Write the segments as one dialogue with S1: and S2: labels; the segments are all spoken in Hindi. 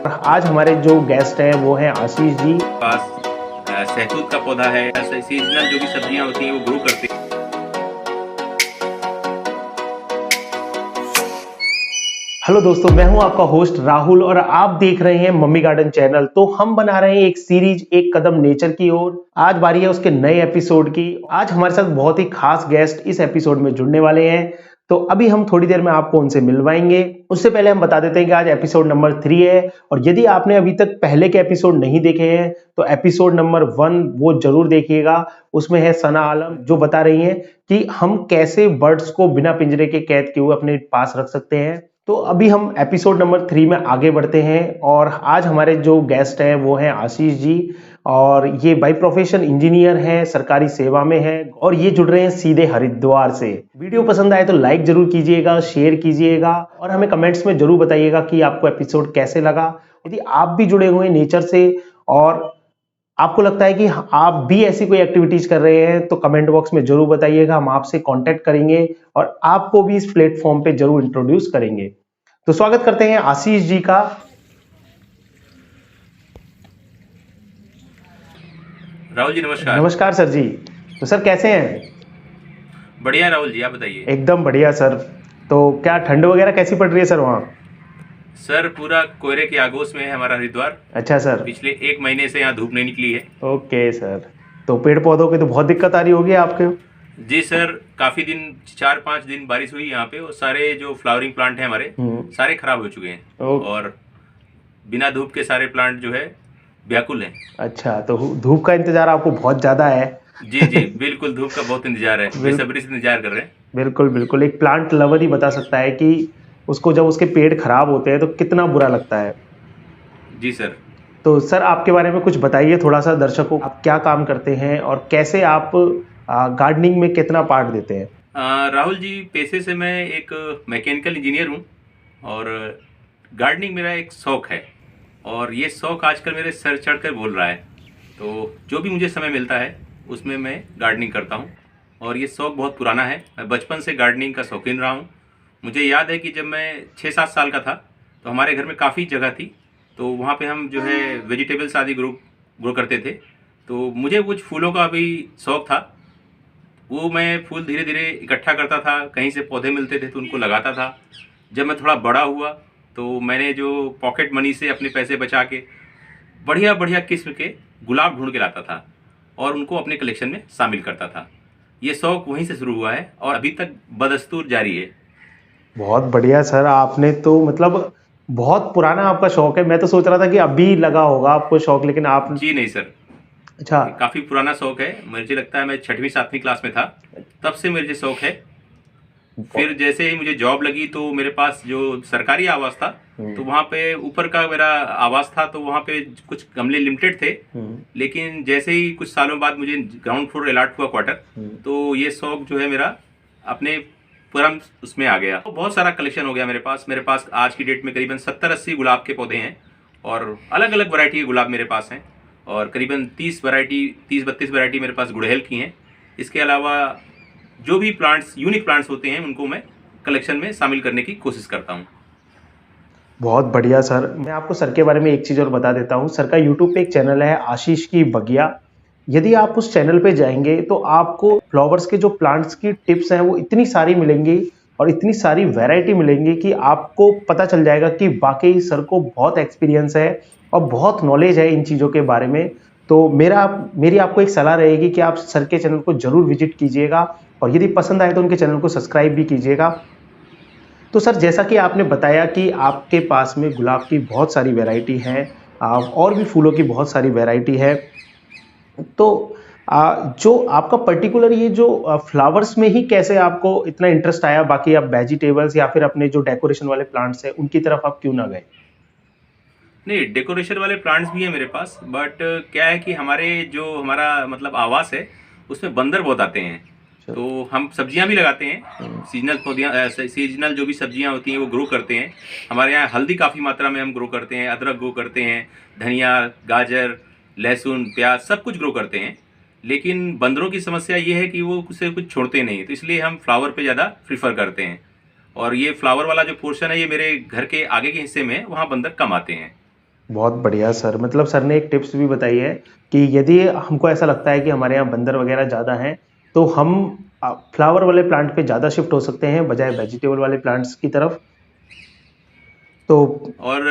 S1: आज हमारे जो गेस्ट हैं वो हैं आशीष जी।
S2: पास सहतूत का पौधा है, ऐसे सीजनल जो भी सब्जियां होती हैं वो ग्रो करते हैं।
S1: हेलो दोस्तों, मैं हूं आपका होस्ट राहुल और आप देख रहे हैं मम्मी गार्डन चैनल। तो हम बना रहे हैं एक सीरीज, एक कदम नेचर की ओर। आज बारी है उसके नए एपिसोड की। आज हमारे साथ बहुत ही खास गेस्ट इस एपिसोड में जुड़ने वाले हैं, तो अभी हम थोड़ी देर में आपको उनसे मिलवाएंगे। उससे पहले हम बता देते हैं कि आज एपिसोड नंबर 3 है, और यदि आपने अभी तक पहले के एपिसोड नहीं देखे हैं तो एपिसोड नंबर 1 वो जरूर देखिएगा। उसमें है सना आलम, जो बता रही हैं कि हम कैसे बर्ड्स को बिना पिंजरे के कैद किए हुए अपने पास रख सकते हैं। तो अभी हम एपिसोड नंबर 3 में आगे बढ़ते हैं, और आज हमारे जो गेस्ट हैं वो हैं आशीष जी। और ये बाय प्रोफेशन इंजीनियर हैं, सरकारी सेवा में हैं, और ये जुड़ रहे हैं सीधे हरिद्वार से। वीडियो पसंद आए तो लाइक जरूर कीजिएगा, शेयर कीजिएगा, और हमें कमेंट्स में जरूर बताइएगा कि आपको एपिसोड कैसे लगा। यदि आप भी जुड़े हुए हैं नेचर से और आपको लगता है कि आप भी ऐसी कोई एक्टिविटीज कर रहे हैं तो कमेंट बॉक्स में जरूर बताइएगा, हम आपसे कांटेक्ट करेंगे और आपको भी इस प्लेटफॉर्म पे जरूर इंट्रोड्यूस करेंगे। तो स्वागत करते हैं आशीष जी का।
S2: राहुल जी नमस्कार।
S1: नमस्कार सर जी। तो सर कैसे हैं?
S2: बढ़िया राहुल जी, आप बताइए।
S1: एकदम बढ़िया सर। तो क्या ठंड वगैरह कैसी पड़ रही है सर वहाँ?
S2: सर पूरा कोहरे के आगोश में है हमारा हरिद्वार।
S1: अच्छा सर।
S2: पिछले 1 महीने से यहाँ धूप नहीं निकली है।
S1: Okay sir. तो पेड़ पौधों की तो बहुत दिक्कत आ रही होगी आपके।
S2: जी सर, काफी दिन 4-5 दिन बारिश हुई यहाँ पे, और सारे जो फ्लावरिंग प्लांट हैं हमारे सारे खराब हो चुके हैं, और बिना धूप के सारे प्लांट जो है व्याकुल हैं।
S1: अच्छा, तो धूप का इंतजार आपको बहुत ज्यादा है।
S2: जी जी बिल्कुल, धूप का बहुत इंतजार है, बेसब्री से इंतजार कर रहे हैं।
S1: बिल्कुल बिल्कुल, एक प्लांट लवर ही बता सकता है कि उसको जब उसके पेड़ खराब होते हैं तो कितना बुरा लगता है।
S2: जी सर।
S1: तो सर आपके बारे में कुछ बताइए थोड़ा सा दर्शकों को, आप क्या काम करते हैं और कैसे आप गार्डनिंग में कितना पार्ट देते हैं?
S2: राहुल जी, पेशे से मैं एक मैकेनिकल इंजीनियर हूँ, और गार्डनिंग मेरा एक शौक है, और ये शौक आजकल मेरे सर चढ़ कर बोल रहा है। तो जो भी मुझे समय मिलता है उसमें मैं गार्डनिंग करता हूँ, और ये शौक बहुत पुराना है। मैं बचपन से गार्डनिंग का शौकीन रहा हूँ। मुझे याद है कि जब मैं 6-7 साल का था तो हमारे घर में काफ़ी जगह थी, तो वहाँ पे हम जो है वेजिटेबल्स आदि ग्रो करते थे। तो मुझे कुछ फूलों का भी शौक था, वो मैं फूल धीरे धीरे इकट्ठा करता था, कहीं से पौधे मिलते थे तो उनको लगाता था। जब मैं थोड़ा बड़ा हुआ तो मैंने जो पॉकेट मनी से अपने पैसे बचा के बढ़िया बढ़िया किस्म के गुलाब ढूंढ के लाता था और उनको अपने कलेक्शन में शामिल करता था। ये शौक वहीं से शुरू हुआ है और अभी तक बदस्तूर जारी है।
S1: बहुत बढ़िया सर, आपने तो मतलब बहुत पुराना आपका शौक है। मैं तो सोच रहा था कि अभी लगा होगा आपको शौक, लेकिन आप।
S2: जी नहीं सर,
S1: अच्छा।
S2: ये काफ़ी पुराना शौक है। मुझे लगता है मैं 6वीं-7वीं क्लास में था, तब से मुझे शौक है। फिर जैसे ही मुझे जॉब लगी तो मेरे पास जो सरकारी आवास था, तो वहाँ पे ऊपर का मेरा आवास था, तो वहाँ पे कुछ गमले लिमिटेड थे। लेकिन जैसे ही कुछ सालों बाद मुझे ग्राउंड फ्लोर अलॉट हुआ क्वार्टर, तो ये शौक जो है मेरा अपने परम उसमें आ गया। तो बहुत सारा कलेक्शन हो गया मेरे पास आज की डेट में करीबन 70-80 गुलाब के पौधे हैं, और अलग अलग वैरायटी के गुलाब मेरे पास हैं, और करीबन 30-32 वैरायटी मेरे पास गुड़हल की हैं। इसके अलावा जो भी प्लांट्स, यूनिक प्लांट्स होते हैं, उनको मैं कलेक्शन में शामिल करने की कोशिश करता हूँ।
S1: बहुत बढ़िया सर। मैं आपको सर के बारे में एक चीज़ और बता देता हूँ। सर का यूट्यूब पे एक चैनल है आशीष की बगिया। यदि आप उस चैनल पे जाएंगे तो आपको फ्लावर्स के जो प्लांट्स की टिप्स हैं वो इतनी सारी मिलेंगी और इतनी सारी वैरायटी मिलेंगी कि आपको पता चल जाएगा कि वाकई सर को बहुत एक्सपीरियंस है और बहुत नॉलेज है इन चीज़ों के बारे में। तो मेरी आपको एक सलाह रहेगी कि आप सर के चैनल को जरूर विजिट कीजिएगा, और यदि पसंद आए तो उनके चैनल को सब्सक्राइब भी कीजिएगा। तो सर जैसा कि आपने बताया कि आपके पास में गुलाब की बहुत सारी वैरायटी है, और भी फूलों की बहुत सारी वैरायटी है। तो जो आपका पर्टिकुलर ये जो फ्लावर्स में ही कैसे आपको इतना इंटरेस्ट आया, बाकी आप वेजिटेबल्स या फिर अपने जो डेकोरेशन वाले प्लांट्स हैं उनकी तरफ आप क्यों ना गए?
S2: नहीं, डेकोरेशन वाले प्लांट्स भी हैं मेरे पास, बट क्या है कि हमारा मतलब आवास है, उसमें बंदर बहुत आते हैं। तो हम सब्जियां भी लगाते हैं, सीजनल जो भी सब्जियां होती हैं वो ग्रो करते हैं। हमारे यहाँ हल्दी काफ़ी मात्रा में हम ग्रो करते हैं, अदरक ग्रो करते हैं, धनिया, गाजर, लहसुन, प्याज सब कुछ ग्रो करते हैं। लेकिन बंदरों की समस्या ये है कि वो उसे कुछ छोड़ते नहीं, तो इसलिए हम फ्लावर पे ज़्यादा प्रीफर करते हैं। और ये फ्लावर वाला जो पोर्शन है, ये मेरे घर के आगे के हिस्से में है, वहाँ बंदर कम आते हैं।
S1: बहुत बढ़िया सर। मतलब सर ने एक टिप्स भी बताई है कि यदि हमको ऐसा लगता है कि हमारे यहाँ बंदर वगैरह ज़्यादा हैं, तो हम फ्लावर वाले प्लांट पे ज़्यादा शिफ्ट हो सकते हैं बजाय वेजिटेबल वाले प्लांट्स की तरफ। तो
S2: और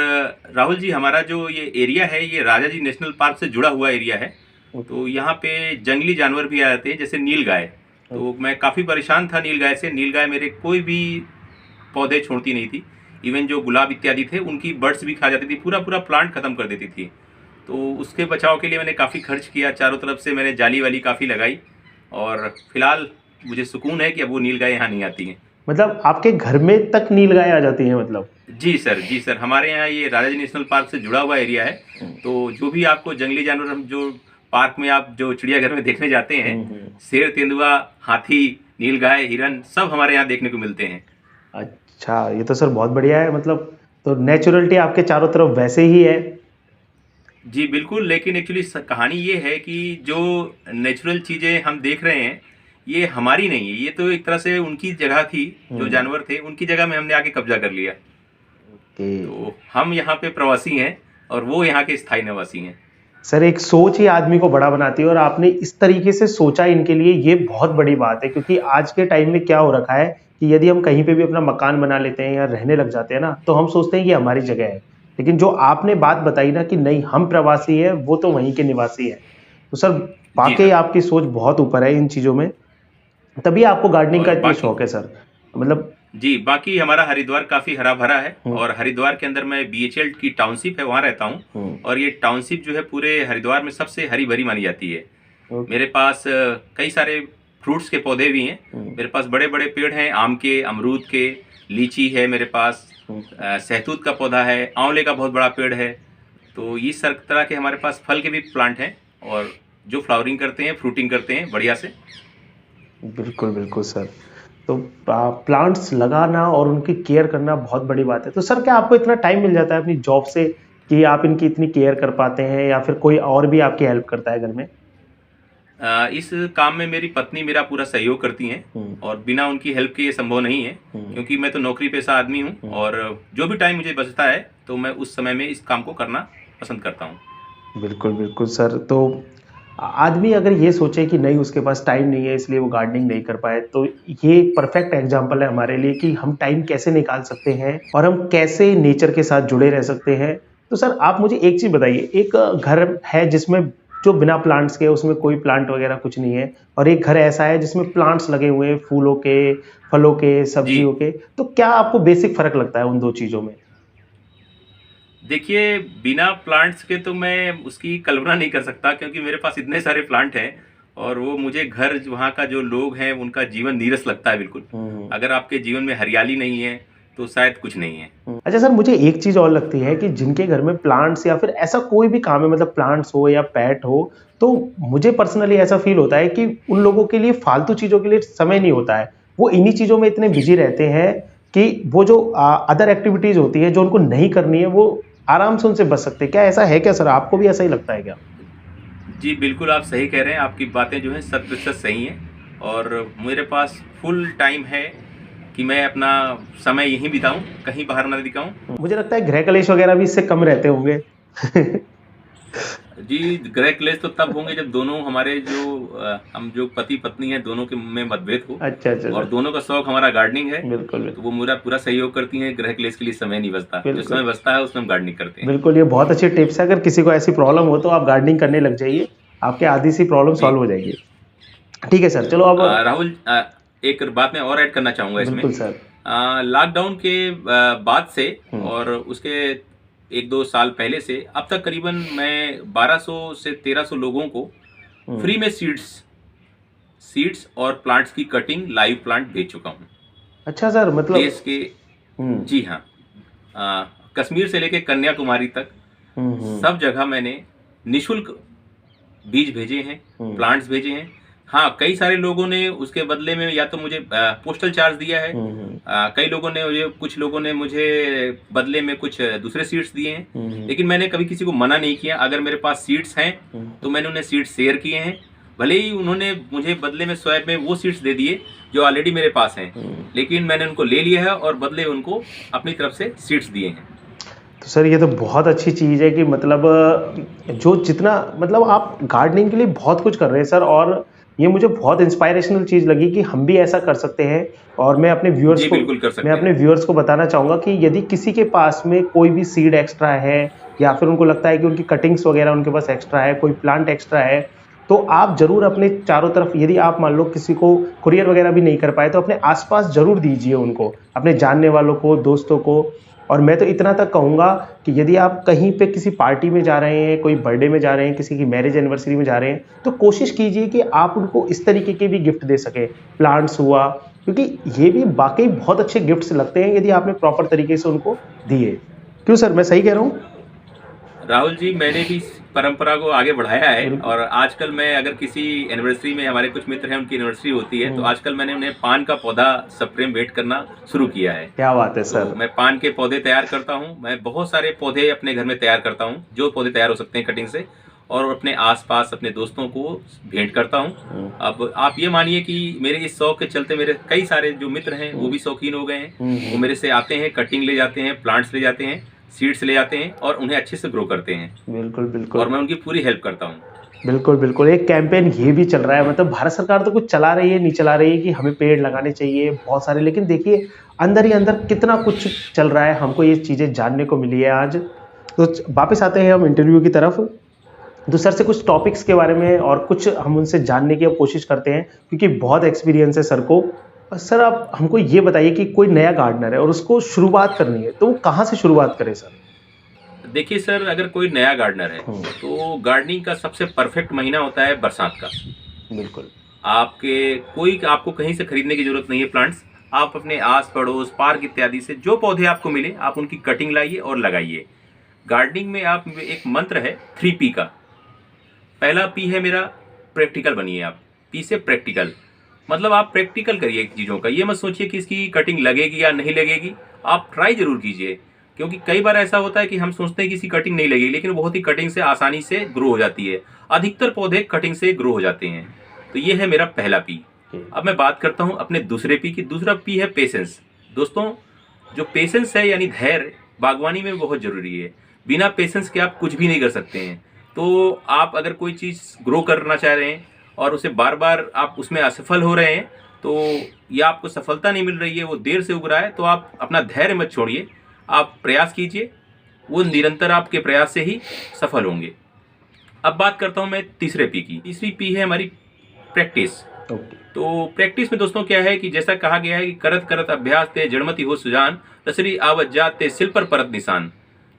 S2: राहुल जी, हमारा जो ये एरिया है ये राजा जी नेशनल पार्क से जुड़ा हुआ एरिया है। तो यहाँ पे जंगली जानवर भी आ जाते हैं, जैसे नील गाय। तो मैं काफ़ी परेशान था नील गाय से। नील गाय मेरे कोई भी पौधे छोड़ती नहीं थी। इवन जो गुलाब इत्यादि थे उनकी बर्ड्स भी खा जाती थी, पूरा पूरा प्लांट ख़त्म कर देती थी। तो उसके बचाव के लिए मैंने काफ़ी खर्च किया, चारों तरफ से मैंने जाली वाली काफ़ी लगाई। और फिलहाल मुझे सुकून है कि अब वो नील गाय यहाँ नहीं आती हैं।
S1: मतलब आपके घर में तक नील गाय आ जाती है मतलब?
S2: जी सर, जी सर। हमारे यहाँ ये राजा जी नेशनल पार्क से जुड़ा हुआ एरिया है। तो जो भी आपको जंगली जानवर, हम जो पार्क में आप जो चिड़ियाघर में देखने जाते हैं, शेर, तेंदुआ, हाथी, नीलगाय, हिरन, सब हमारे यहाँ देखने को मिलते हैं।
S1: अच्छा, ये तो सर बहुत बढ़िया है। मतलब तो नेचुरलिटी आपके चारों तरफ वैसे ही है।
S2: जी बिल्कुल, लेकिन एक्चुअली कहानी ये है कि जो नेचुरल चीज़ें हम देख रहे हैं ये हमारी नहीं है। ये तो एक तरह से उनकी जगह थी, जो जानवर थे उनकी जगह में हमने आके कब्जा कर लिया। तो हम यहाँ पे प्रवासी हैं और वो यहाँ के स्थायी निवासी हैं।
S1: सर एक सोच ही आदमी को बड़ा बनाती है और आपने इस तरीके से सोचा इनके लिए, ये बहुत बड़ी बात है। क्योंकि आज के टाइम में क्या हो रखा है कि यदि हम कहीं पे भी अपना मकान बना लेते हैं या रहने लग जाते हैं ना, तो हम सोचते हैं कि हमारी जगह है। लेकिन जो आपने बात बताई ना कि नहीं, हम प्रवासी हैं, वो तो वहीं के निवासी हैं, तो सर वाकई आपकी सोच बहुत ऊपर है इन चीज़ों में। तभी आपको गार्डनिंग का इतना शौक है सर, मतलब।
S2: जी, बाकी हमारा हरिद्वार काफ़ी हरा भरा है। और हरिद्वार के अंदर मैं BHL की टाउनशिप है, वहाँ रहता हूँ। और ये टाउनशिप जो है पूरे हरिद्वार में सबसे हरी भरी मानी जाती है। मेरे पास कई सारे फ्रूट्स के पौधे भी हैं। मेरे पास बड़े बड़े पेड़ हैं, आम के, अमरूद के, लीची है मेरे पास, सहतूत का पौधा है, आंवले का बहुत बड़ा पेड़ है। तो इस तरह के हमारे पास फल के भी प्लांट हैं और जो फ्लावरिंग करते हैं, फ्रूटिंग करते हैं बढ़िया से।
S1: बिल्कुल बिल्कुल सर। तो प्लांट्स लगाना और उनकी केयर करना बहुत बड़ी बात है। तो सर क्या आपको इतना टाइम मिल जाता है अपनी जॉब से कि आप इनकी इतनी केयर कर पाते हैं, या फिर कोई और भी आपकी हेल्प करता है घर में?
S2: इस काम में मेरी पत्नी मेरा पूरा सहयोग करती हैं और बिना उनकी हेल्प के ये संभव नहीं है। क्योंकि मैं तो नौकरी पेशा आदमी हूँ और जो भी टाइम मुझे बचता है तो मैं उस समय में इस काम को करना पसंद करता हूँ।
S1: बिल्कुल बिल्कुल सर। तो आदमी अगर ये सोचे कि नहीं, उसके पास टाइम नहीं है इसलिए वो गार्डनिंग नहीं कर पाए, तो ये परफेक्ट एग्जांपल है हमारे लिए कि हम टाइम कैसे निकाल सकते हैं और हम कैसे नेचर के साथ जुड़े रह सकते हैं। तो सर आप मुझे एक चीज़ बताइए, एक घर है जिसमें जो बिना प्लांट्स के, उसमें कोई प्लांट वगैरह कुछ नहीं है, और एक घर ऐसा है जिसमें प्लांट्स लगे हुए हैं, फूलों के, फलों के, सब्जियों के, तो क्या आपको बेसिक फर्क लगता है उन दो चीज़ों में?
S2: देखिए, बिना प्लांट्स के तो मैं उसकी कल्पना नहीं कर सकता, क्योंकि मेरे पास इतने सारे प्लांट हैं और वो मुझे घर, वहाँ का जो लोग हैं उनका जीवन नीरस लगता है बिल्कुल। अगर आपके जीवन में हरियाली नहीं है तो शायद कुछ नहीं है।
S1: अच्छा सर, मुझे एक चीज़ और लगती है कि जिनके घर में प्लांट्स या फिर ऐसा कोई भी काम है, मतलब प्लांट्स हो या पेट हो, तो मुझे पर्सनली ऐसा फील होता है कि उन लोगों के लिए फालतू चीज़ों के लिए समय नहीं होता है। वो इन्हीं चीज़ों में इतने बिजी रहते हैं कि वो जो अदर एक्टिविटीज़ होती है जो उनको नहीं करनी है, वो आराम से उनसे बच सकते हैं। क्या ऐसा है क्या सर? आपको भी ऐसा ही लगता है क्या?
S2: जी बिल्कुल, आप सही कह रहे हैं। आपकी बातें जो हैं 100% सही हैं और मेरे पास फुल टाइम है कि मैं अपना समय यहीं बिताऊं, कहीं बाहर ना दिखाऊं।
S1: मुझे लगता है गृह कलेश वगैरह भी इससे कम रहते होंगे।
S2: जी, गृह क्लेश तो तब होंगे जब दोनों हमारे हम जो पति पत्नी हैं दोनों के में मतभेद हो।
S1: अच्छा अच्छा
S2: और दोनों का शौक हमारा गार्डनिंग है।
S1: बिल्कुल
S2: तो वो मेरा पूरा सहयोग करती हैं। गृह क्लेश के लिए समय नहीं बचता, जो समय बचता है उसमें हम गार्डनिंग करते हैं।
S1: बिल्कुल, ये बहुत अच्छी टिप्स है। अगर किसी को ऐसी प्रॉब्लम हो तो आप गार्डनिंग करने लग जाइए, आपके आधी सी प्रॉब्लम सॉल्व हो जाएगी। ठीक है सर, चलो अब
S2: राहुल, एक बात मैं और ऐड करना चाहूँगा इसमें।
S1: बिल्कुल सर।
S2: लॉकडाउन के बाद से और उसके 1-2 साल पहले से अब तक करीबन मैं 1200 से 1300 लोगों को फ्री में सीड्स और प्लांट्स की कटिंग, लाइव प्लांट भेज चुका हूँ।
S1: अच्छा सर, मतलब
S2: देश के जी हाँ, कश्मीर से लेकर कन्याकुमारी तक सब जगह मैंने निःशुल्क बीज भेजे हैं, प्लांट्स भेजे हैं। हाँ, कई सारे लोगों ने उसके बदले में या तो मुझे पोस्टल चार्ज दिया है, कई लोगों ने कुछ लोगों ने मुझे बदले में कुछ दूसरे सीड्स दिए हैं। लेकिन मैंने कभी किसी को मना नहीं किया। अगर मेरे पास सीड्स हैं तो मैंने उन्हें सीड्स शेयर किए हैं। भले ही उन्होंने मुझे बदले में स्वैप में वो सीड्स दे दिए जो ऑलरेडी मेरे पास हैं, लेकिन मैंने उनको ले लिया है और बदले उनको अपनी तरफ से सीड्स दिए हैं।
S1: तो सर ये तो बहुत अच्छी चीज़ है कि मतलब जो जितना मतलब आप गार्डनिंग के लिए बहुत कुछ कर रहे हैं सर, और ये मुझे बहुत इंस्पायरेशनल चीज़ लगी कि हम भी ऐसा कर सकते हैं। और
S2: जी, बिल्कुल कर
S1: मैं
S2: सकते
S1: अपने
S2: हैं।
S1: व्यूअर्स को बताना चाहूँगा कि यदि किसी के पास में कोई भी सीड एक्स्ट्रा है, या फिर उनको लगता है कि उनकी कटिंग्स वगैरह उनके पास एक्स्ट्रा है, कोई प्लांट एक्स्ट्रा है, तो आप ज़रूर अपने चारों तरफ, यदि आप मान लो किसी को कुरियर वगैरह भी नहीं कर पाए, तो अपने आस-पास ज़रूर दीजिए उनको, अपने जानने वालों को, दोस्तों को। और मैं तो इतना तक कहूँगा कि यदि आप कहीं पे किसी पार्टी में जा रहे हैं, कोई बर्थडे में जा रहे हैं, किसी की मैरिज एनिवर्सरी में जा रहे हैं, तो कोशिश कीजिए कि आप उनको इस तरीके के भी गिफ्ट दे सकें। प्लांट्स हुआ, क्योंकि ये भी वाक़ई बहुत अच्छे गिफ्ट्स लगते हैं यदि आपने प्रॉपर तरीके से उनको दिए। क्यों सर, मैं सही कह रहा हूँ?
S2: राहुल जी, मैंने भी इस परंपरा को आगे बढ़ाया है
S1: बिल्कुल।
S2: और आजकल मैं अगर किसी एनिवर्सरी में, हमारे कुछ मित्र हैं उनकी एनिवर्सरी होती है, तो
S1: हुँ,
S2: आजकल मैंने उन्हें पान का पौधा स्प्रे भेंट करना शुरू किया है।
S1: क्या बात है
S2: तो
S1: सर!
S2: मैं पान के पौधे तैयार करता हूँ, मैं बहुत सारे पौधे अपने घर में तैयार करता हूँ, जो पौधे तैयार हो सकते हैं कटिंग से, और अपने आस-पास अपने दोस्तों को भेंट करता हूँ।
S1: हुँ,
S2: अब आप ये मानिए कि मेरे इस शौक के चलते मेरे कई सारे जो मित्र हैं वो
S1: हुँ,
S2: भी शौकीन हो गए हैं।
S1: हुँ,
S2: वो
S1: हुँ।
S2: मेरे से आते हैं, कटिंग ले जाते हैं, प्लांट्स ले जाते हैं, सीड्स ले जाते हैं और उन्हें अच्छे से ग्रो करते हैं
S1: बिल्कुल,
S2: और
S1: बिल्कुल।
S2: मैं उनकी पूरी हेल्प करता हूँ।
S1: बिल्कुल, बिल्कुल। एक कैंपेन ये भी चल रहा है, मतलब भारत सरकार तो कुछ चला रही है, नहीं चला रही है कि हमें पेड़ लगाने चाहिए बहुत सारे, लेकिन देखिए अंदर ही अंदर कितना कुछ चल रहा है, हमको ये चीज़ें जानने को मिली है आज। तो वापस आते हैं हम इंटरव्यू की तरफ। तो सर से कुछ टॉपिक्स के बारे में और कुछ हम उनसे जानने की अब कोशिश करते हैं, क्योंकि बहुत एक्सपीरियंस है सर को। सर आप हमको ये बताइए कि कोई नया गार्डनर है और उसको शुरुआत करनी है, तो वो कहाँ से शुरुआत करे सर?
S2: देखिए सर, अगर कोई नया गार्डनर है
S1: हुँ,
S2: तो गार्डनिंग का सबसे परफेक्ट महीना होता है बरसात का।
S1: बिल्कुल।
S2: आपको कहीं से खरीदने की जरूरत नहीं है प्लांट्स। आप अपने आस पड़ोस, पार्क इत्यादि से जो पौधे आपको मिले आप उनकी कटिंग लाइए और लगाइए। गार्डनिंग में आप, एक मंत्र है 3P का। पहला पी है मेरा, प्रैक्टिकल बनिए आप। पी से प्रैक्टिकल, मतलब आप प्रैक्टिकल करिए चीज़ों का। ये मत सोचिए कि इसकी कटिंग लगेगी या नहीं लगेगी, आप ट्राई जरूर कीजिए। क्योंकि कई बार ऐसा होता है कि हम सोचते हैं कि इसकी कटिंग नहीं लगेगी, लेकिन बहुत ही कटिंग से आसानी से ग्रो हो जाती है। अधिकतर पौधे कटिंग से ग्रो हो जाते हैं। तो ये है मेरा पहला पी।
S1: ओके।
S2: अब मैं बात करता हूँ अपने दूसरे पी की। दूसरा पी है पेशेंस। दोस्तों, जो पेशेंस है यानी धैर्य, बागवानी में बहुत ज़रूरी है। बिना पेशेंस के आप कुछ भी नहीं कर सकते हैं। तो आप अगर कोई चीज़ ग्रो करना चाह रहे हैं और उसे बार बार आप उसमें असफल हो रहे हैं, तो या आपको सफलता नहीं मिल रही है, वो देर से उग रहा है, तो आप अपना धैर्य मत छोड़िए, आप प्रयास कीजिए। वो निरंतर आपके प्रयास से ही सफल होंगे। अब बात करता हूँ मैं तीसरे पी की। तीसरी पी है हमारी प्रैक्टिस।
S1: ओके।
S2: तो प्रैक्टिस में दोस्तों क्या है कि जैसा कहा गया है कि करत करत अभ्यास ते जड़मति हो सुजान, तसरी आवत जात ते सिल पर परत निशान।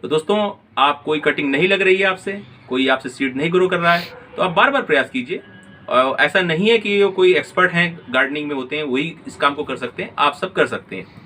S2: तो दोस्तों, आप कोई कटिंग नहीं लग रही है आपसे, कोई आपसे सीड नहीं ग्रो कर रहा है, तो आप बार बार प्रयास कीजिए। और ऐसा नहीं है कि कोई एक्सपर्ट हैं गार्डनिंग में होते हैं वही इस काम को कर सकते हैं, आप सब कर सकते हैं।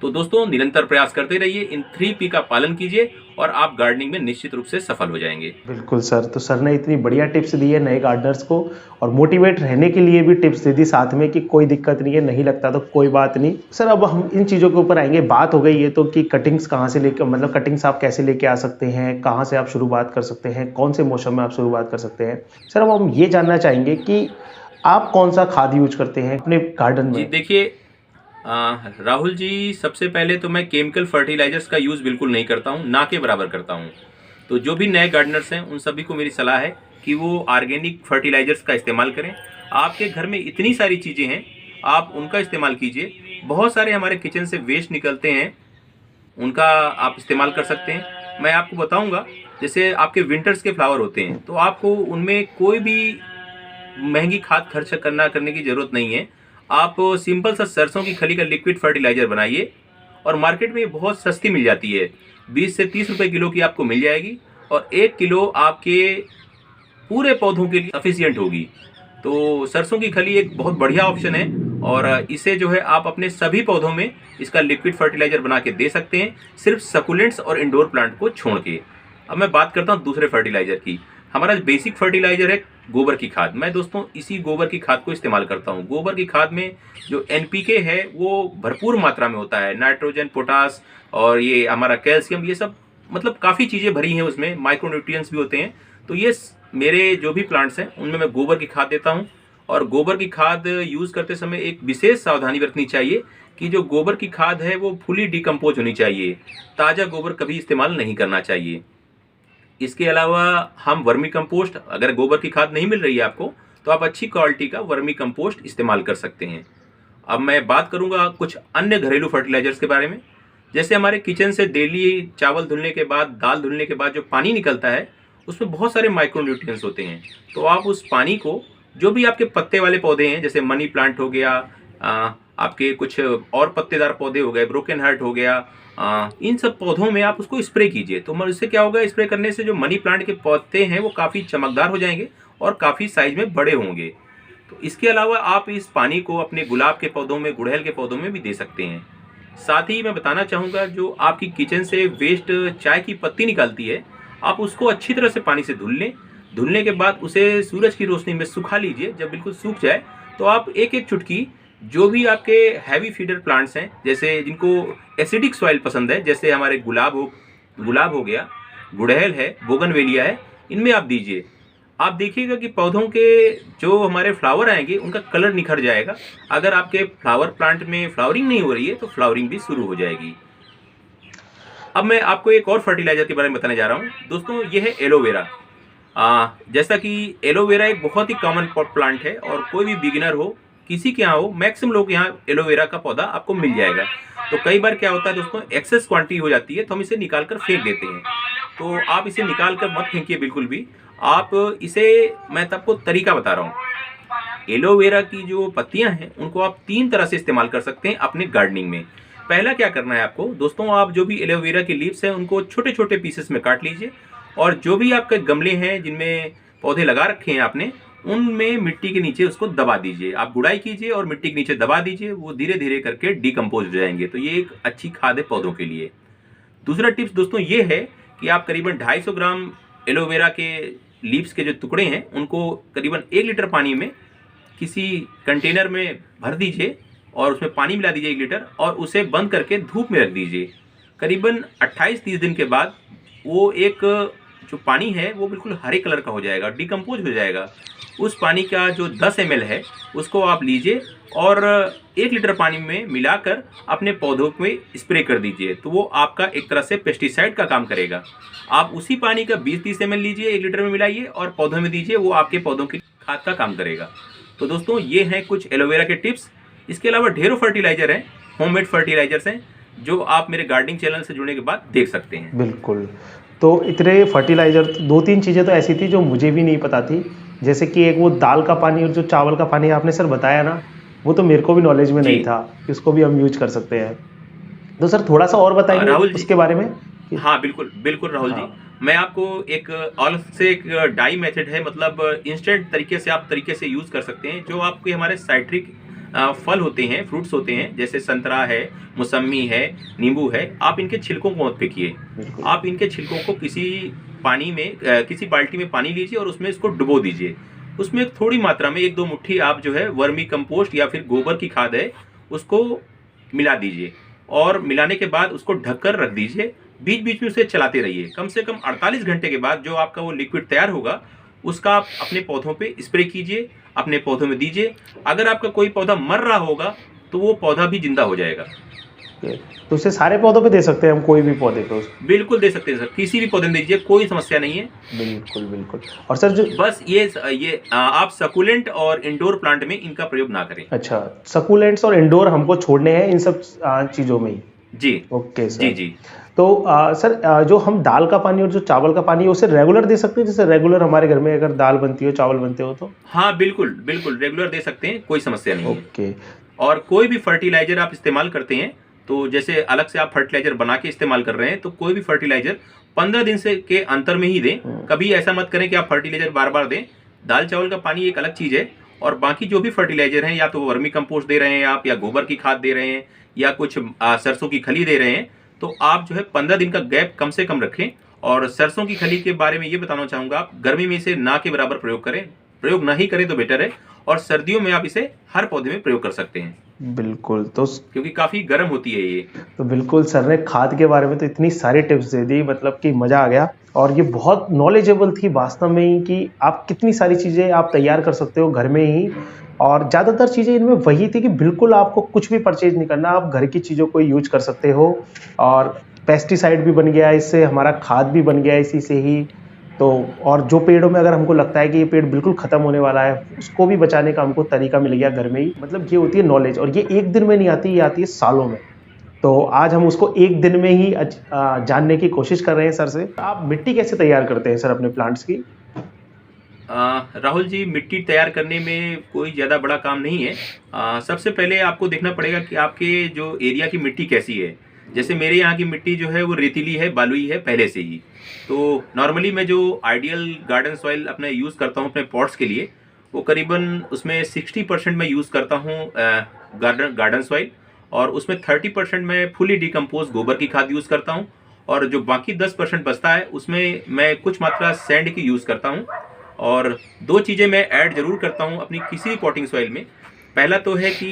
S2: तो दोस्तों, निरंतर प्रयास करते रहिए, इन 3P का पालन कीजिए और आप गार्डनिंग में निश्चित रूप से सफल हो जाएंगे।
S1: बिल्कुल सर, तो सर ने इतनी बढ़िया टिप्स दी है नए गार्डनर्स को, और मोटिवेट रहने के लिए भी टिप्स दे दी साथ में कि कोई दिक्कत नहीं है, नहीं लगता तो कोई बात नहीं। सर अब हम इन चीज़ों के ऊपर आएंगे। बात हो गई है तो कि कटिंग्स कहाँ से लेकर, मतलब कटिंग्स आप कैसे लेके आ सकते हैं, कहाँ से आप शुरुआत कर सकते हैं, कौन से मौसम में आप शुरुआत कर सकते हैं। सर अब हम ये जानना चाहेंगे कि आप कौन सा खाद यूज करते हैं अपने गार्डन
S2: जी
S1: में?
S2: देखिए, राहुल जी, सबसे पहले तो मैं केमिकल फर्टिलाइजर्स का यूज़ बिल्कुल नहीं करता हूँ, ना के बराबर करता हूँ। तो जो भी नए गार्डनर्स हैं उन सभी को मेरी सलाह है कि वो ऑर्गेनिक फर्टिलाइजर्स का इस्तेमाल करें। आपके घर में इतनी सारी चीज़ें हैं, आप उनका इस्तेमाल कीजिए। बहुत सारे हमारे किचन से वेस्ट निकलते हैं, उनका आप इस्तेमाल कर सकते हैं। मैं आपको बताऊंगा, जैसे आपके विंटर्स के फ्लावर होते हैं, तो आपको उनमें कोई भी महंगी खाद खर्च करने की ज़रूरत नहीं है। आप सिंपल सा सरसों की खली का लिक्विड फर्टिलाइज़र बनाइए और मार्केट में ये बहुत सस्ती मिल जाती है। 20 से 30 रुपए किलो की आपको मिल जाएगी और 1 किलो आपके पूरे पौधों के लिए सफिशियंट होगी। तो सरसों की खली एक बहुत बढ़िया ऑप्शन है और इसे जो है आप अपने सभी पौधों में इसका लिक्विड फर्टिलाइज़र बना के दे सकते हैं, सिर्फ सकुलेंट्स और इंडोर प्लांट को छोड़ के। अब मैं बात करता हूँ दूसरे फर्टिलाइज़र की। हमारा बेसिक फर्टिलाइज़र है गोबर की खाद। मैं दोस्तों इसी गोबर की खाद को इस्तेमाल करता हूँ। गोबर की खाद में जो NPK है वो भरपूर मात्रा में होता है, नाइट्रोजन, पोटास और ये हमारा कैल्शियम, ये सब मतलब काफ़ी चीज़ें भरी हैं उसमें, माइक्रो न्यूट्रिएंट्स भी होते हैं। तो ये मेरे जो भी प्लांट्स हैं उनमें मैं गोबर की खाद देता हूँ। और गोबर की खाद यूज़ करते समय एक विशेष सावधानी बरतनी चाहिए कि जो गोबर की खाद है वो फुली डिकम्पोज होनी चाहिए। ताज़ा गोबर कभी इस्तेमाल नहीं करना चाहिए। इसके अलावा हम वर्मी कंपोस्ट, अगर गोबर की खाद नहीं मिल रही है आपको, तो आप अच्छी क्वालिटी का वर्मी कंपोस्ट इस्तेमाल कर सकते हैं। अब मैं बात करूंगा कुछ अन्य घरेलू फर्टिलाइजर्स के बारे में। जैसे हमारे किचन से डेली चावल धुलने के बाद, दाल धुलने के बाद जो पानी निकलता है, उसमें बहुत सारे माइक्रोन्यूट्रिएंट्स होते हैं। तो आप उस पानी को, जो भी आपके पत्ते वाले पौधे हैं, जैसे मनी प्लांट हो गया, आपके कुछ और पत्तेदार पौधे हो गए, ब्रोकन हार्ट हो गया, इन सब पौधों में आप उसको स्प्रे कीजिए। तो इससे क्या होगा, स्प्रे करने से जो मनी प्लांट के पौधे हैं वो काफ़ी चमकदार हो जाएंगे और काफ़ी साइज में बड़े होंगे। तो इसके अलावा आप इस पानी को अपने गुलाब के पौधों में, गुड़हल के पौधों में भी दे सकते हैं। साथ ही मैं बताना चाहूँगा, जो आपकी किचन से वेस्ट चाय की पत्ती निकलती है, आप उसको अच्छी तरह से पानी से धुल लें। धुलने के बाद उसे सूरज की रोशनी में सुखा लीजिए। जब बिल्कुल सूख जाए तो आप एक एक चुटकी, जो भी आपके हैवी फीडर प्लांट्स हैं, जैसे जिनको एसिडिक सॉइल पसंद है, जैसे हमारे गुलाब हो गया, गुड़हल है, बोगनवेलिया है, इनमें आप दीजिए। आप देखिएगा कि पौधों के जो हमारे फ्लावर आएंगे उनका कलर निखर जाएगा। अगर आपके फ्लावर प्लांट में फ्लावरिंग नहीं हो रही है तो फ्लावरिंग भी शुरू हो जाएगी। अब मैं आपको एक और फर्टिलाइजर के बारे में बताने जा रहा हूँ दोस्तों, ये है एलोवेरा। जैसा कि एलोवेरा एक बहुत ही कॉमन प्लांट है और कोई भी बिगिनर हो, किसी के यहाँ हो, मैक्सिमम लोग यहाँ एलोवेरा का पौधा आपको मिल जाएगा। तो कई बार क्या होता है दोस्तों, एक्सेस क्वांटिटी हो जाती है तो हम इसे निकाल कर फेंक देते हैं। तो आप इसे निकाल कर मत फेंकिए बिल्कुल भी। आप इसे, मैं आपको तरीका बता रहा हूँ। एलोवेरा की जो पत्तियां हैं उनको आप 3 तरह से इस्तेमाल कर सकते हैं अपने गार्डनिंग में। पहला क्या करना है आपको दोस्तों, आप जो भी एलोवेरा की लीव्स हैं उनको छोटे छोटे पीसेस में काट लीजिए और जो भी आपके गमले हैं जिनमें पौधे लगा रखे हैं आपने, उनमें मिट्टी के नीचे उसको दबा दीजिए। आप गुड़ाई कीजिए और मिट्टी के नीचे दबा दीजिए, वो धीरे धीरे करके डिकम्पोज हो जाएंगे। तो ये एक अच्छी खाद है पौधों के लिए। दूसरा टिप्स दोस्तों ये है कि आप करीबन 250 ग्राम एलोवेरा के लीव्स के जो टुकड़े हैं उनको करीबन 1 लीटर पानी में किसी कंटेनर में भर दीजिए और उसमें पानी मिला दीजिए 1 लीटर, और उसे बंद करके धूप में रख दीजिए। करीबन 28-30 दिन के बाद वो एक जो पानी है वो बिल्कुल हरे कलर का हो जाएगा, डिकम्पोज हो जाएगा। उस पानी का जो 10 ml है उसको आप लीजिए और 1 लीटर पानी में मिलाकर अपने पौधों में स्प्रे कर दीजिए। तो वो आपका एक तरह से पेस्टिसाइड का काम करेगा। आप उसी पानी का 20-30 ml लीजिए, 1 लीटर में मिलाइए और पौधों में दीजिए, वो आपके पौधों की खाद का काम करेगा। तो दोस्तों ये हैं कुछ एलोवेरा के टिप्स। इसके अलावा ढेरों फर्टिलाइजर हैं, होममेड फर्टिलाइजर्स हैं, जो आप मेरे गार्डनिंग चैनल से जुड़ने के बाद देख सकते हैं।
S1: बिल्कुल। तो इतने फर्टिलाइजर, 2-3 चीज़ें तो ऐसी थी जो मुझे भी नहीं पता थी, जैसे कि एक वो दाल का पानी और जो चावल का पानी आपने सर बताया ना, वो तो मेरे को भी नॉलेज में नहीं था कि उसको भी हम यूज कर सकते हैं। तो सर थोड़ा सा और बताइए
S2: राहुल जी,
S1: उसके बारे में।
S2: हाँ बिल्कुल बिल्कुल राहुल जी, मैं आपको एक और से एक डाई मेथड है, मतलब इंस्टेंट तरीके से आप यूज़ कर सकते हैं। जो आपके हमारे साइट्रिक फल होते हैं, फ्रूट्स होते हैं, जैसे संतरा है, मौसम्मी है, नींबू है, आप इनके छिलकों को मत फेंकिए। आप इनके छिलकों को किसी पानी में, किसी बाल्टी में पानी लीजिए और उसमें इसको डुबो दीजिए। उसमें थोड़ी मात्रा में 1-2 मुट्ठी आप जो है वर्मी कंपोस्ट या फिर गोबर की खाद है उसको मिला दीजिए और मिलाने के बाद उसको ढककर रख दीजिए। बीच बीच में उसे चलाते रहिए। कम से कम 48 घंटे के बाद जो आपका वो लिक्विड तैयार होगा उसका आप अपने पौधों पे स्प्रे कीजिए, अपने पौधों में दीजिए। अगर आपका कोई पौधा मर रहा होगा तो वो पौधा भी जिंदा हो जाएगा।
S1: तो उसे सारे पौधों पे दे सकते हैं हम, कोई भी पौधे पे?
S2: बिल्कुल दे सकते हैं सर, किसी भी पौधे में दीजिए, कोई समस्या नहीं है।
S1: बिल्कुल बिल्कुल। और सर जो
S2: बस ये आप सकुलेंट और इंडोर प्लांट में इनका प्रयोग ना करें।
S1: अच्छा, सकुलेंट्स और इंडोर हमको छोड़ने हैं इन सब चीज़ों में ही?
S2: जी
S1: ओके सर।
S2: जी जी।
S1: तो सर जो हम दाल का पानी और जो चावल का पानी है उसे रेगुलर दे सकते हैं? जैसे रेगुलर हमारे घर में अगर दाल बनती हो, चावल बनते हो तो?
S2: हाँ बिल्कुल बिल्कुल, रेगुलर दे सकते हैं, कोई समस्या नहीं है।
S1: ओके।
S2: और कोई भी फर्टिलाइजर आप इस्तेमाल करते हैं, तो जैसे अलग से आप फर्टिलाइजर बना के इस्तेमाल कर रहे हैं, तो कोई भी फर्टिलाइजर 15 दिन से के अंतर में ही दें। कभी ऐसा मत करें कि आप फर्टिलाइजर बार बार दें। दाल चावल का पानी एक अलग चीज़ है, और बाकी जो भी फर्टिलाइजर हैं, या तो वर्मी कंपोस्ट दे रहे हैं आप, या गोबर की खाद दे रहे हैं, या कुछ सरसों की खली दे रहे हैं, तो आप जो है 15 दिन का गैप कम से कम रखें। और सरसों की खली के बारे में ये बताना चाहूँगा, आप गर्मी में इसे ना के बराबर प्रयोग करें, प्रयोग ना ही करें तो बेटर है। और सर्दियों में आप इसे हर पौधे में प्रयोग कर सकते हैं।
S1: बिल्कुल। तो
S2: क्योंकि काफ़ी गर्म होती है ये।
S1: तो बिल्कुल सर ने खाद के बारे में तो इतनी सारी टिप्स दे दी, मतलब कि मज़ा आ गया। और ये बहुत नॉलेजेबल थी वास्तव में ही कि आप कितनी सारी चीज़ें आप तैयार कर सकते हो घर में ही। और ज़्यादातर चीज़ें इनमें वही थी कि बिल्कुल आपको कुछ भी परचेज नहीं करना, आप घर की चीज़ों को यूज कर सकते हो। और पेस्टिसाइड भी बन गया इससे, हमारा खाद भी बन गया इसी से ही। तो और जो पेड़ों में अगर हमको लगता है कि ये पेड़ बिल्कुल खत्म होने वाला है, उसको भी बचाने का हमको तरीका मिल गया घर में ही। मतलब ये होती है नॉलेज, और ये एक दिन में नहीं आती, ये आती है सालों में। तो आज हम उसको एक दिन में ही जानने की कोशिश कर रहे हैं सर से। आप मिट्टी कैसे तैयार करते हैं सर अपने प्लांट्स की?
S2: राहुल जी, मिट्टी तैयार करने में कोई ज़्यादा बड़ा काम नहीं है। सबसे पहले आपको देखना पड़ेगा कि आपके जो एरिया की मिट्टी कैसी है। जैसे मेरे यहाँ की मिट्टी जो है वो रेतीली है, बालुई है पहले से ही। तो नॉर्मली मैं जो आइडियल गार्डन सॉइल अपने यूज़ करता हूँ अपने पॉट्स के लिए, वो करीबन उसमें 60% मैं यूज़ करता हूँ गार्डन सॉइल, और उसमें 30% मैं फुली डिकम्पोज गोबर की खाद यूज़ करता हूँ, और जो बाकी 10% बचता है उसमें मैं कुछ मात्रा सैंड की यूज़ करता हूँ। और दो चीज़ें मैं ऐड ज़रूर करता हूँ अपनी किसी भी पॉटिंग सॉइल में। पहला तो है कि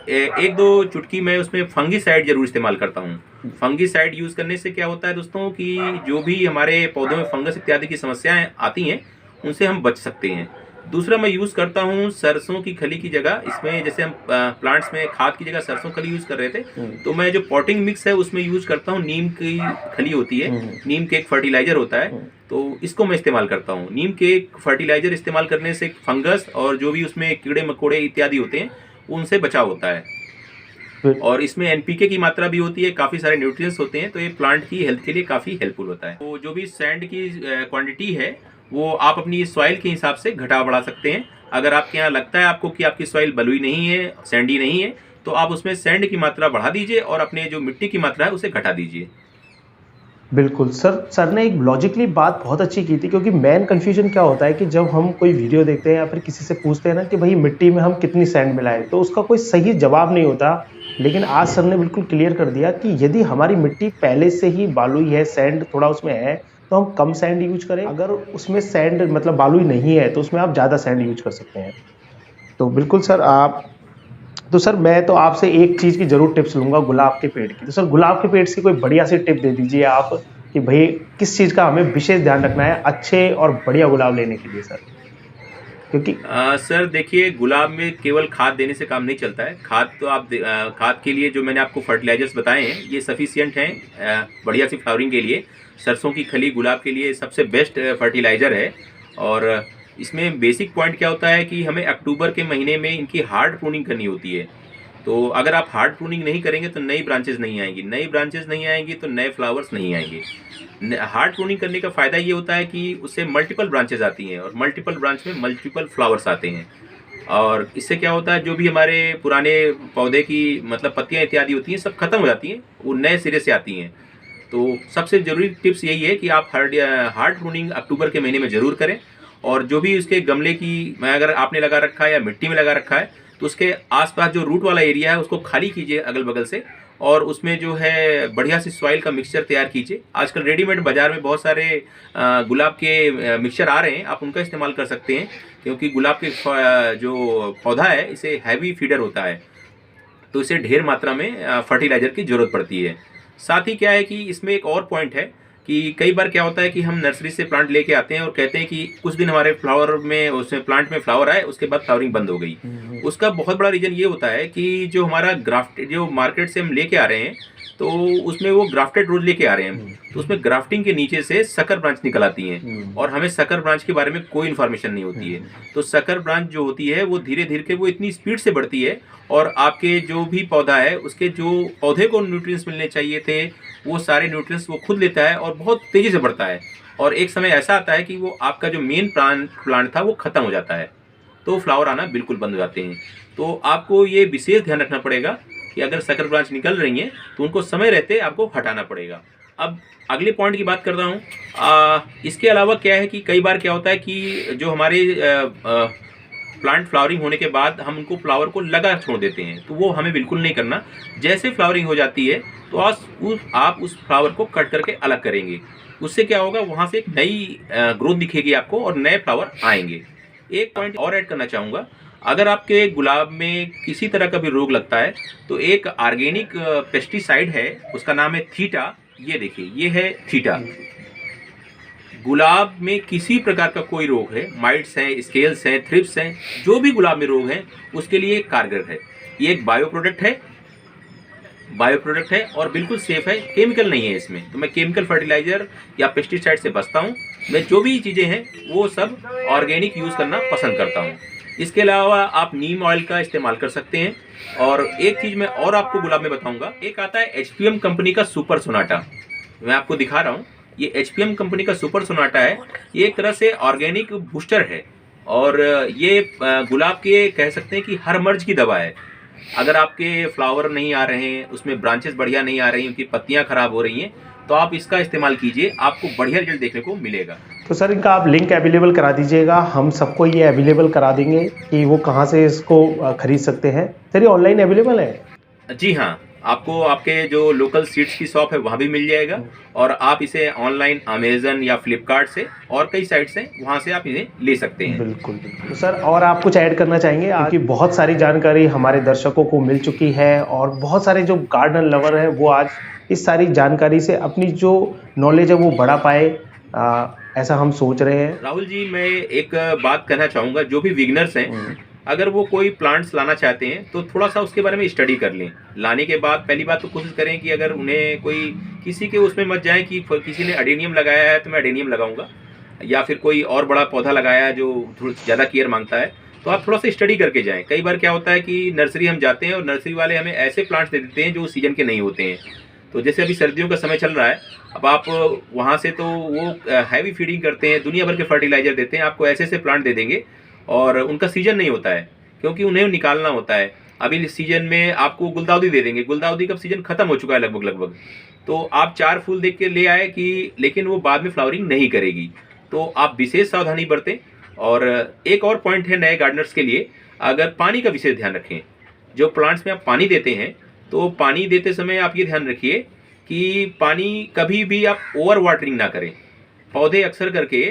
S2: एक दो चुटकी मैं उसमें फंगीसाइड ज़रूर इस्तेमाल करता हूँ। फंगीसाइड यूज़ करने से क्या होता है दोस्तों कि जो भी हमारे पौधों में फंगस इत्यादि की समस्याएं आती हैं उनसे हम बच सकते हैं। दूसरा मैं यूज़ करता हूँ सरसों की खली की जगह, इसमें जैसे हम प्लांट्स में खाद की जगह सरसों खली यूज़ कर रहे थे, तो मैं जो पॉटिंग मिक्स है उसमें यूज़ करता हूँ नीम की खली होती है, नीम के एक फर्टिलाइज़र होता है, तो इसको मैं इस्तेमाल करता हूँ। नीम के एक फर्टिलाइज़र इस्तेमाल करने से फंगस और जो भी उसमें कीड़े मकोड़े इत्यादि होते हैं उनसे बचाव होता है। और इसमें एनपीके की मात्रा भी होती है, काफ़ी सारे न्यूट्रिएंट्स होते हैं, तो ये प्लांट की हेल्थ के लिए काफ़ी हेल्पफुल होता है। तो जो भी सैंड की क्वांटिटी है वो आप अपनी सॉइल के हिसाब से घटा बढ़ा सकते हैं। अगर आपके यहाँ लगता है आपको कि आपकी सॉइल बलुई नहीं है, सैंडी नहीं है, तो आप उसमें सैंड की मात्रा बढ़ा दीजिए और अपने जो मिट्टी की मात्रा है उसे घटा दीजिए।
S1: बिल्कुल सर ने एक लॉजिकली बात बहुत अच्छी की थी, क्योंकि मेन कंफ्यूजन क्या होता है कि जब हम कोई वीडियो देखते हैं या फिर किसी से पूछते हैं ना कि भाई मिट्टी में हम कितनी सैंड मिलाएं, तो उसका कोई सही जवाब नहीं होता। लेकिन आज सर ने बिल्कुल क्लियर कर दिया कि यदि हमारी मिट्टी पहले से ही बालुई है, सैंड थोड़ा उसमें है, तो हम कम सैंड यूज करें। अगर उसमें सैंड मतलब बालुई नहीं है तो उसमें आप ज़्यादा सैंड यूज कर सकते हैं। तो बिल्कुल सर आप, तो सर मैं तो आपसे एक चीज़ की ज़रूर टिप्स लूँगा गुलाब के पेड़ की। तो सर गुलाब के पेड़ की कोई बढ़िया सी टिप दे दीजिए आप कि भई किस चीज़ का हमें विशेष ध्यान रखना है अच्छे और बढ़िया गुलाब लेने के लिए सर? क्योंकि
S2: सर देखिए, गुलाब में केवल खाद देने से काम नहीं चलता है। खाद तो आप खाद के लिए जो मैंने आपको फर्टिलाइजर्स बताए हैं ये सफिशियंट हैं बढ़िया सी फ्लावरिंग के लिए। सरसों की खली गुलाब के लिए सबसे बेस्ट फर्टिलाइज़र है। और इसमें बेसिक पॉइंट क्या होता है कि हमें अक्टूबर के महीने में इनकी हार्ड प्रूनिंग करनी होती है। तो अगर आप हार्ड प्रूनिंग नहीं करेंगे तो नई ब्रांचेस नहीं आएंगी, नई ब्रांचेस नहीं आएंगी तो नए फ्लावर्स नहीं आएंगे। हार्ड प्रूनिंग करने का फ़ायदा ये होता है कि उससे मल्टीपल ब्रांचेस आती हैं और मल्टीपल ब्रांच में मल्टीपल फ्लावर्स आते हैं। और इससे क्या होता है, जो भी हमारे पुराने पौधे की मतलब पत्तियां इत्यादि होती हैं सब खत्म हो जाती हैं, वो नए सिरे से आती हैं। तो सबसे ज़रूरी टिप्स यही है कि आप हार्ड प्रूनिंग अक्टूबर के महीने में ज़रूर करें। और जो भी उसके गमले की अगर आपने लगा रखा है या मिट्टी में लगा रखा है तो उसके आसपास जो रूट वाला एरिया है उसको खाली कीजिए अगल बगल से, और उसमें जो है बढ़िया सी सॉइल का मिक्सचर तैयार कीजिए। आजकल रेडीमेड बाज़ार में बहुत सारे गुलाब के मिक्सचर आ रहे हैं, आप उनका इस्तेमाल कर सकते हैं, क्योंकि गुलाब के जो पौधा है इसे हैवी फीडर होता है, तो इसे ढेर मात्रा में फर्टिलाइज़र की ज़रूरत पड़ती है। साथ ही क्या है कि इसमें एक और पॉइंट है कि कई बार क्या होता है कि हम नर्सरी से प्लांट लेके आते हैं और कहते हैं कि कुछ दिन हमारे फ्लावर में उसमें प्लांट में फ्लावर आए, उसके बाद फ्लावरिंग बंद हो गई। उसका बहुत बड़ा रीज़न ये होता है कि जो हमारा ग्राफ्ट जो मार्केट से हम लेके आ रहे हैं तो उसमें वो ग्राफ्टेड रोज लेके आ रहे हैं, तो उसमें ग्राफ्टिंग के नीचे से सकर ब्रांच निकल आती हैं और हमें सकर ब्रांच के बारे में कोई इन्फॉर्मेशन नहीं होती है। तो सकर ब्रांच जो होती है वो धीरे धीरे के वो इतनी स्पीड से बढ़ती है और आपके जो भी पौधा है उसके जो पौधे को न्यूट्रिएंट्स मिलने चाहिए थे वो सारे न्यूट्रिएंट्स वो खुद लेता है और बहुत तेज़ी से बढ़ता है। और एक समय ऐसा आता है कि वो आपका जो मेन प्लांट था वो ख़त्म हो जाता है, तो फ्लावर आना बिल्कुल बंद हो जाते हैं। तो आपको ये विशेष ध्यान रखना पड़ेगा कि अगर सकर ब्रांच निकल रही हैं तो उनको समय रहते आपको हटाना पड़ेगा। अब अगले पॉइंट की बात करता हूँ। इसके अलावा क्या है कि कई बार क्या होता है कि जो हमारे प्लांट फ्लावरिंग होने के बाद हम उनको फ्लावर को लगा छोड़ देते हैं, तो वो हमें बिल्कुल नहीं करना। जैसे फ्लावरिंग हो जाती है तो आप उस फ्लावर को कट करके अलग करेंगे, उससे क्या होगा वहाँ से एक नई ग्रोथ दिखेगी आपको और नए फ्लावर आएंगे। एक पॉइंट और ऐड करना चाहूँगा, अगर आपके गुलाब में किसी तरह का भी रोग लगता है तो एक ऑर्गेनिक पेस्टिसाइड है, उसका नाम है थीटा। ये देखिए, ये है थीटा। गुलाब में किसी प्रकार का कोई रोग है, माइट्स हैं, स्केल्स हैं, थ्रिप्स हैं, जो भी गुलाब में रोग हैं उसके लिए कारगर है। ये एक बायो प्रोडक्ट है और बिल्कुल सेफ है, केमिकल नहीं है इसमें। तो मैं केमिकल फर्टिलाइज़र या पेस्टिसाइड से बचता हूँ। मैं जो भी चीज़ें हैं वो सब ऑर्गेनिक यूज़ करना पसंद करता हूँ। इसके अलावा आप नीम ऑयल का इस्तेमाल कर सकते हैं। और एक चीज़ मैं और आपको गुलाब में बताऊँगा, एक आता है एचपीएम कंपनी का सुपर सोनाटा, मैं आपको दिखा रहा हूँ। ये एचपीएम कंपनी का सुपर सोनाटा है। ये एक तरह से ऑर्गेनिक बूस्टर है और ये गुलाब के कह सकते हैं कि हर मर्ज की दवा है। अगर आपके फ्लावर नहीं आ रहे हैं, उसमें ब्रांचेस बढ़िया नहीं आ रही हैं, उनकी पत्तियां खराब हो रही हैं, तो आप इसका इस्तेमाल कीजिए, आपको बढ़िया रिजल्ट देखने को मिलेगा।
S1: तो सर इनका आप लिंक अवेलेबल करा दीजिएगा, हम सबको ये अवेलेबल करा देंगे कि वो कहाँ से इसको खरीद सकते हैं। सर ये ऑनलाइन अवेलेबल है?
S2: जी हाँ, आपको आपके जो लोकल सीड्स की शॉप है वहाँ भी मिल जाएगा और आप इसे ऑनलाइन अमेजन या फ्लिपकार्ट से और कई साइट्स हैं वहाँ से आप इन्हें ले सकते हैं।
S1: बिल्कुल बिल्कुल। तो सर और आप कुछ ऐड करना चाहेंगे? क्योंकि बहुत सारी जानकारी हमारे दर्शकों को मिल चुकी है और बहुत सारे जो गार्डन लवर हैं वो आज इस सारी जानकारी से अपनी जो नॉलेज है वो बढ़ा पाए, ऐसा हम सोच रहे हैं।
S2: राहुल जी, मैं एक बात कहना चाहूँगा, जो भी बिगनर्स हैं अगर वो कोई प्लांट्स लाना चाहते हैं तो थोड़ा सा उसके बारे में स्टडी कर लें। लाने के बाद पहली बात तो कोशिश करें कि अगर उन्हें कोई किसी के उसमें मत जाएं कि किसी ने अडेनियम लगाया है तो मैं अडेनियम लगाऊंगा, या फिर कोई और बड़ा पौधा लगाया है जो थोड़ा ज़्यादा केयर मांगता है, तो आप थोड़ा सा स्टडी करके जाएँ। कई बार क्या होता है कि नर्सरी हम जाते हैं और नर्सरी वाले हमें ऐसे प्लांट्स दे देते हैं जो सीजन के नहीं होते हैं। तो जैसे अभी सर्दियों का समय चल रहा है, अब आप वहाँ से तो वो हैवी फीडिंग करते हैं, दुनिया भर के फर्टिलाइजर देते हैं, आपको ऐसे ऐसे प्लांट दे देंगे और उनका सीजन नहीं होता है क्योंकि उन्हें निकालना होता है। अभी इस सीजन में आपको गुलदाउदी दे देंगे, गुलदाउदी का सीजन खत्म हो चुका है लगभग, तो आप 4 फूल देख के ले आए कि लेकिन वो बाद में फ्लावरिंग नहीं करेगी, तो आप विशेष सावधानी बरतें। और एक और पॉइंट है नए गार्डनर्स के लिए, अगर पानी का विशेष ध्यान रखें। जो प्लांट्स में आप पानी देते हैं तो पानी देते समय आप ये ध्यान रखिए कि पानी कभी भी आप ओवर वाटरिंग ना करें। पौधे अक्सर करके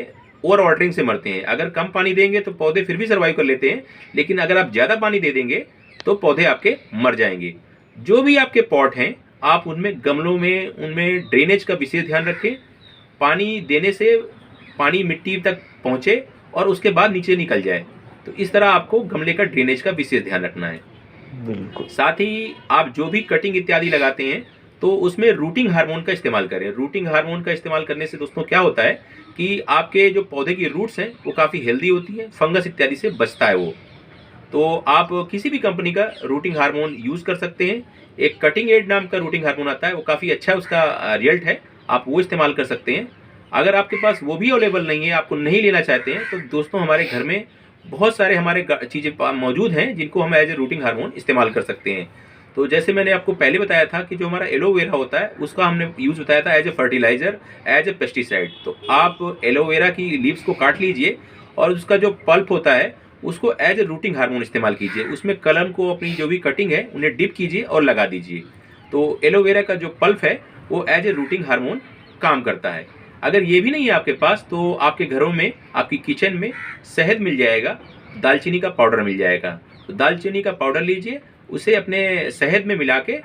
S2: ओवर वाटरिंग से मरते हैं। अगर कम पानी देंगे तो पौधे फिर भी सर्वाइव कर लेते हैं, लेकिन अगर आप ज़्यादा पानी दे देंगे तो पौधे आपके मर जाएंगे। जो भी आपके पॉट हैं आप उनमें गमलों में उनमें ड्रेनेज का विशेष ध्यान रखें। पानी देने से पानी मिट्टी तक पहुँचे और उसके बाद नीचे निकल जाए, तो इस तरह आपको गमले का ड्रेनेज का विशेष ध्यान रखना है।
S1: बिल्कुल।
S2: साथ ही आप जो भी कटिंग इत्यादि लगाते हैं तो उसमें रूटिंग हार्मोन का इस्तेमाल करें। रूटिंग हार्मोन का इस्तेमाल करने से दोस्तों क्या होता है कि आपके जो पौधे की रूट्स हैं वो काफ़ी हेल्दी होती हैं, फंगस इत्यादि से बचता है वो। तो आप किसी भी कंपनी का रूटिंग हार्मोन यूज़ कर सकते हैं। एक कटिंग एड नाम का रूटिंग हार्मोन आता है, वो काफ़ी अच्छा उसका रिजल्ट है, आप वो इस्तेमाल कर सकते हैं। अगर आपके पास वो भी अवेलेबल नहीं है, आपको नहीं लेना चाहते हैं, तो दोस्तों हमारे घर में बहुत सारे हमारे चीज़ें मौजूद हैं जिनको हम एज ए रूटिंग हार्मोन इस्तेमाल कर सकते हैं। तो जैसे मैंने आपको पहले बताया था कि जो हमारा एलोवेरा होता है उसका हमने यूज़ बताया था as a fertiliser, as a pesticide. तो आप एलोवेरा की लीव्स को काट लीजिए और उसका जो पल्प होता है उसको एज ए रूटिंग हार्मोन इस्तेमाल कीजिए। उसमें कलम को अपनी जो भी कटिंग है उन्हें डिप कीजिए और लगा दीजिए। तो एलोवेरा का जो पल्प है वो एज ए रूटिंग हार्मोन काम करता है। अगर ये भी नहीं है आपके पास तो आपके घरों में, आपकी किचन में शहद मिल जाएगा, दालचीनी का पाउडर मिल जाएगा। तो दालचीनी का पाउडर लीजिए, उसे अपने शहद में मिला के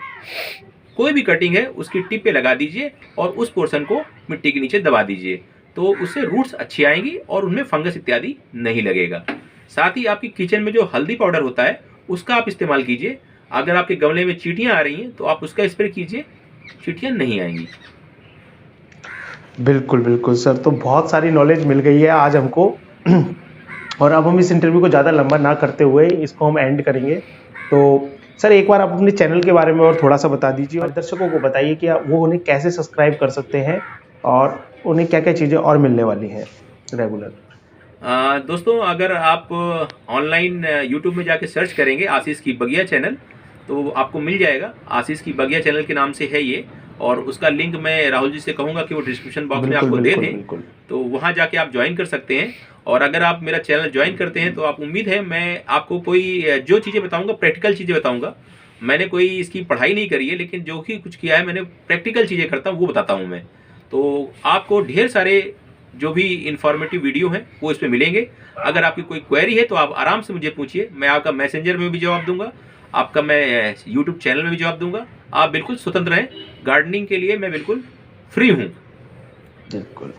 S2: कोई भी कटिंग है उसकी टिप पे लगा दीजिए और उस पोर्शन को मिट्टी के नीचे दबा दीजिए, तो उससे रूट्स अच्छी आएंगी और उनमें फंगस इत्यादि नहीं लगेगा। साथ ही आपकी किचन में जो हल्दी पाउडर होता है उसका आप इस्तेमाल कीजिए। अगर आपके गमले में चींटियाँ आ रही हैं तो आप उसका स्प्रे कीजिए, चींटियाँ नहीं आएंगी।
S1: बिल्कुल बिल्कुल सर, तो बहुत सारी नॉलेज मिल गई है आज हमको और अब हम इस इंटरव्यू को ज़्यादा लंबा ना करते हुए इसको हम एंड करेंगे। तो सर एक बार आप अपने चैनल के बारे में और थोड़ा सा बता दीजिए और दर्शकों को बताइए कि वो उन्हें कैसे सब्सक्राइब कर सकते हैं और उन्हें क्या क्या चीज़ें और मिलने वाली हैं रेगुलर।
S2: दोस्तों अगर आप ऑनलाइन यूट्यूब में जाके सर्च करेंगे आशीष की बगिया चैनल तो आपको मिल जाएगा। आशीष की बगिया चैनल के नाम से है ये, और उसका लिंक मैं राहुल जी से कहूँगा कि वो डिस्क्रिप्शन बॉक्स में आपको दे दें, तो वहाँ जाके आप ज्वाइन कर सकते हैं। और अगर आप मेरा चैनल ज्वाइन करते हैं तो आप उम्मीद है मैं आपको कोई जो चीज़ें बताऊँगा प्रैक्टिकल चीज़ें बताऊँगा। मैंने कोई इसकी पढ़ाई नहीं करी है, लेकिन जो भी कुछ किया है मैंने प्रैक्टिकल चीज़ें करता हूँ वो बताता हूँ मैं। तो आपको ढेर सारे जो भी इंफॉर्मेटिव वीडियो हैं वो इसमें मिलेंगे। अगर आपकी कोई क्वेरी है तो आप आराम से मुझे पूछिए, मैं आपका मैसेंजर में भी जवाब दूंगा, आपका मैं यूट्यूब चैनल में भी जवाब दूंगा। आप बिल्कुल स्वतंत्र हैं, गार्डनिंग के लिए मैं बिल्कुल फ्री हूँ।
S1: बिल्कुल।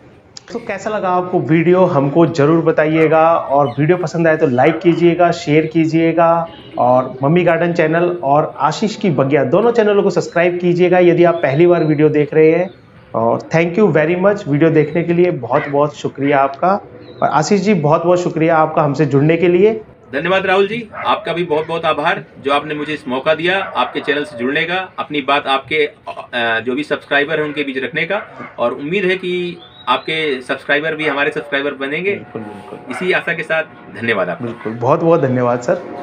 S1: तो कैसा लगा आपको वीडियो, हमको जरूर बताइएगा, और वीडियो पसंद आए तो लाइक कीजिएगा, शेयर कीजिएगा, और मम्मी गार्डन चैनल और आशीष की बगिया दोनों चैनलों को सब्सक्राइब कीजिएगा यदि आप पहली बार वीडियो देख रहे हैं। और thank you very much video देखने के लिए, बहुत बहुत शुक्रिया आपका। और आशीष जी बहुत बहुत शुक्रिया आपका हमसे जुड़ने के लिए।
S2: धन्यवाद राहुल जी, आपका भी बहुत बहुत आभार जो आपने मुझे इस मौका दिया आपके चैनल से जुड़ने का, अपनी बात आपके जो भी सब्सक्राइबर हैं उनके बीच रखने का, और उम्मीद है कि आपके सब्सक्राइबर भी हमारे सब्सक्राइबर बनेंगे।
S1: बिल्कुल बिल्कुल,
S2: इसी आशा के साथ धन्यवाद आपका।
S1: बिल्कुल बहुत बहुत धन्यवाद सर।